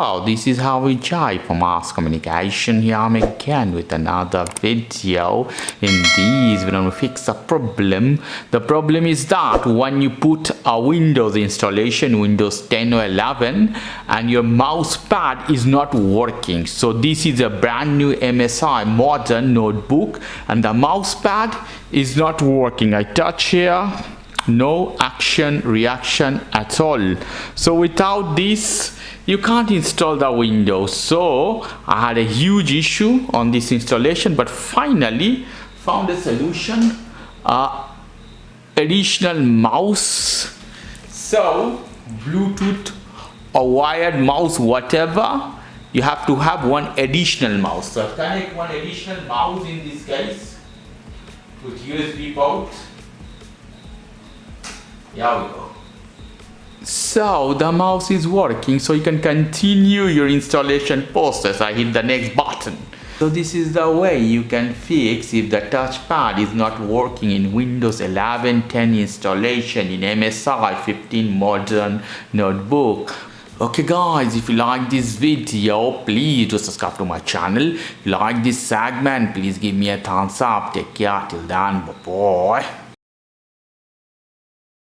So this is how we try for mass communication. Here I'm again with another video. In this we're going to fix a problem. The problem is that when you put a Windows installation, Windows 10 or 11, and your mouse pad is not working. So this is a brand new MSI modern notebook and the mouse pad is not working. I touch here, no action reaction at all. So without this you can't install the Windows. So I had a huge issue on this installation, but finally found a solution. Additional mouse, so Bluetooth or wired mouse, whatever, you have to have one additional mouse. So connect one additional mouse in this case with USB port. Here we go. So the mouse is working, so you can continue your installation process. I hit the next button. So this is the way you can fix if the touchpad is not working in Windows 11, 10 installation, in MSI 15 modern notebook. Okay guys, if you like this video, please do subscribe to my channel. If you like this segment, please give me a thumbs up. Take care till then, bye bye.